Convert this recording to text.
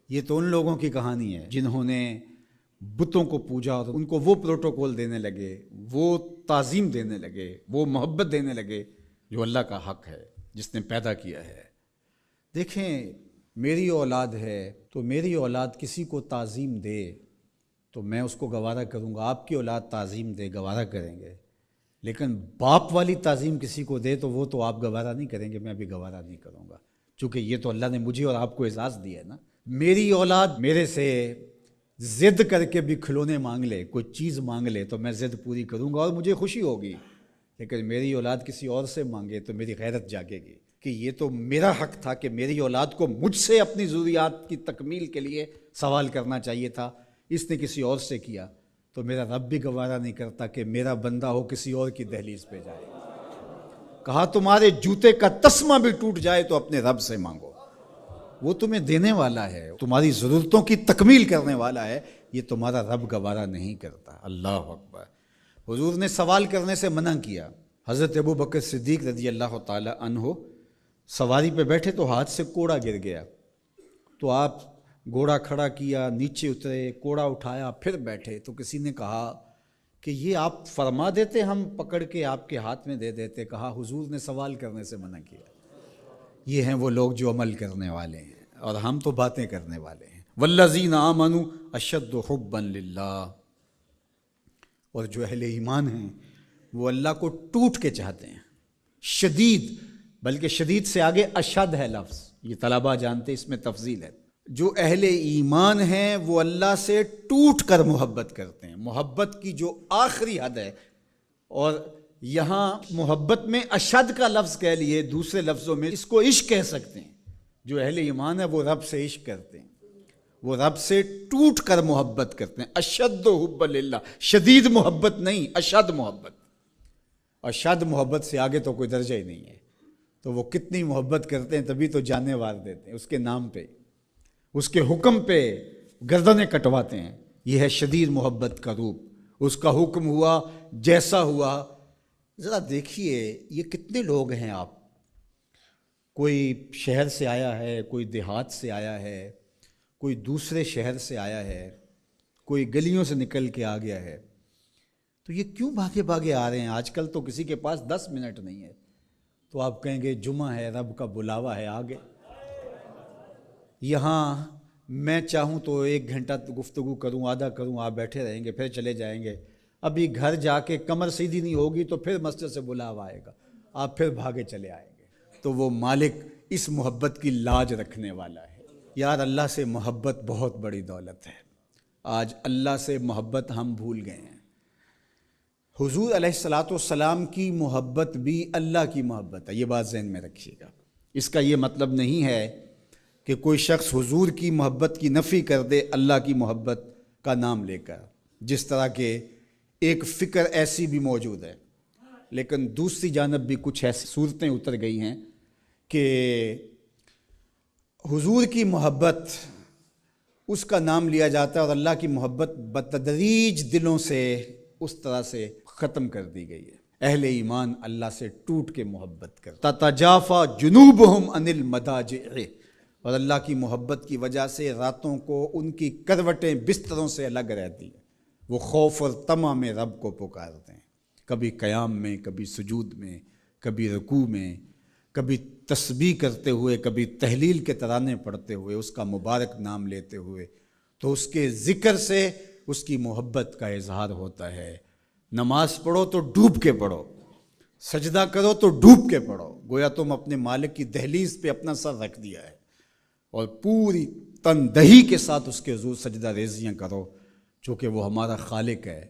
یہ تو ان لوگوں کی کہانی ہے جنہوں نے بتوں کو پوجا اور ان کو وہ پروٹوکول دینے لگے، وہ تعظیم دینے لگے، وہ محبت دینے لگے جو اللہ کا حق ہے، جس نے پیدا کیا ہے۔ دیکھیں، میری اولاد ہے تو میری اولاد کسی کو تعظیم دے تو میں اس کو گوارا کروں گا، آپ کی اولاد تعظیم دے گوارا کریں گے، لیکن باپ والی تعظیم کسی کو دے تو وہ تو آپ گوارا نہیں کریں گے، میں بھی گوارا نہیں کروں گا، چونکہ یہ تو اللہ نے مجھے اور آپ کو اعزاز دیا ہے نا۔ میری اولاد میرے سے ضد کر کے بھی کھلونے مانگ لے، کوئی چیز مانگ لے تو میں ضد پوری کروں گا اور مجھے خوشی ہوگی، لیکن میری اولاد کسی اور سے مانگے تو میری غیرت جاگے گی کہ یہ تو میرا حق تھا کہ میری اولاد کو مجھ سے اپنی ضروریات کی تکمیل کے لیے سوال کرنا چاہیے تھا، اس نے کسی اور سے کیا تو میرا رب بھی گوارا نہیں کرتا کہ میرا بندہ ہو کسی اور کی دہلیز پہ جائے۔ کہا تمہارے جوتے کا تسمہ بھی ٹوٹ جائے تو اپنے رب سے مانگو، وہ تمہیں دینے والا ہے، تمہاری ضرورتوں کی تکمیل کرنے والا ہے، یہ تمہارا رب گوارا نہیں کرتا۔ اللہ اکبر۔ حضور نے سوال کرنے سے منع کیا۔ حضرت ابوبکر صدیق رضی اللہ تعالی عنہ سواری پہ بیٹھے تو ہاتھ سے کوڑا گر گیا، تو آپ گھوڑا کھڑا کیا، نیچے اترے، کوڑا اٹھایا، پھر بیٹھے، تو کسی نے کہا کہ یہ آپ فرما دیتے، ہم پکڑ کے آپ کے ہاتھ میں دے دیتے۔ کہا حضور نے سوال کرنے سے منع کیا۔ یہ ہیں وہ لوگ جو عمل کرنے والے ہیں اور ہم تو باتیں کرنے والے ہیں۔ والذین آمنوا اشد حبا للہ، اور جو اہل ایمان ہیں وہ اللہ کو ٹوٹ کے چاہتے ہیں، شدید، بلکہ شدید سے آگے اشد ہے لفظ، یہ طلباء جانتے، اس میں تفضیل ہے۔ جو اہل ایمان ہیں وہ اللہ سے ٹوٹ کر محبت کرتے ہیں، محبت کی جو آخری حد ہے، اور یہاں محبت میں اشد کا لفظ کہہ لیے، دوسرے لفظوں میں اس کو عشق کہہ سکتے ہیں۔ جو اہل ایمان ہے وہ رب سے عشق کرتے ہیں، وہ رب سے ٹوٹ کر محبت کرتے ہیں۔ اشد حب للہ، شدید محبت نہیں، اشد محبت۔ اشد محبت سے آگے تو کوئی درجہ ہی نہیں ہے، تو وہ کتنی محبت کرتے ہیں، تبھی تو جانیں وار دیتے ہیں اس کے نام پہ، اس کے حکم پہ گردنیں کٹواتے ہیں۔ یہ ہے شدید محبت کا روپ، اس کا حکم ہوا جیسا ہوا۔ ذرا دیکھیے یہ کتنے لوگ ہیں، آپ کوئی شہر سے آیا ہے، کوئی دیہات سے آیا ہے، کوئی دوسرے شہر سے آیا ہے، کوئی گلیوں سے نکل کے آ گیا ہے، تو یہ کیوں بھاگے بھاگے آ رہے ہیں؟ آج کل تو کسی کے پاس 10 منٹ نہیں ہے تو آپ کہیں گے جمعہ ہے، رب کا بلاوا ہے، آگے۔ یہاں میں چاہوں تو 1 گھنٹہ گفتگو کروں، آدھا کروں، آپ بیٹھے رہیں گے، پھر چلے جائیں گے۔ ابھی گھر جا کے کمر سیدھی نہیں ہوگی تو پھر مسجد سے بلاوا آئے گا، آپ پھر بھاگے چلے آئیں گے۔ تو وہ مالک اس محبت کی لاج رکھنے والا ہے۔ یار اللہ سے محبت بہت بڑی دولت ہے، آج اللہ سے محبت ہم بھول گئے ہیں۔ حضور علیہ الصلاۃ والسلام کی محبت بھی اللہ کی محبت ہے، یہ بات ذہن میں رکھیے گا۔ اس کا یہ مطلب نہیں ہے کہ کوئی شخص حضور کی محبت کی نفی کر دے اللہ کی محبت کا نام لے کر، جس طرح کہ ایک فکر ایسی بھی موجود ہے، لیکن دوسری جانب بھی کچھ ایسی صورتیں اتر گئی ہیں کہ حضور کی محبت اس کا نام لیا جاتا ہے اور اللہ کی محبت بتدریج دلوں سے اس طرح سے ختم کر دی گئی ہے۔ اہل ایمان اللہ سے ٹوٹ کے محبت کرتا، تتجافی جنوبہم عن المضاجع، اور اللہ کی محبت کی وجہ سے راتوں کو ان کی کروٹیں بستروں سے الگ رہتی ہیں، وہ خوف اور طمع میں رب کو پکارتے ہیں، کبھی قیام میں، کبھی سجود میں، کبھی رکوع میں، کبھی تسبیح کرتے ہوئے، کبھی تہلیل کے ترانے پڑھتے ہوئے، اس کا مبارک نام لیتے ہوئے، تو اس کے ذکر سے اس کی محبت کا اظہار ہوتا ہے۔ نماز پڑھو تو ڈوب کے پڑھو، سجدہ کرو تو ڈوب کے پڑھو، گویا تم اپنے مالک کی دہلیز پہ اپنا سر رکھ دیا ہے، اور پوری تندہی کے ساتھ اس کے حضور سجدہ ریزیاں کرو، چونکہ وہ ہمارا خالق ہے،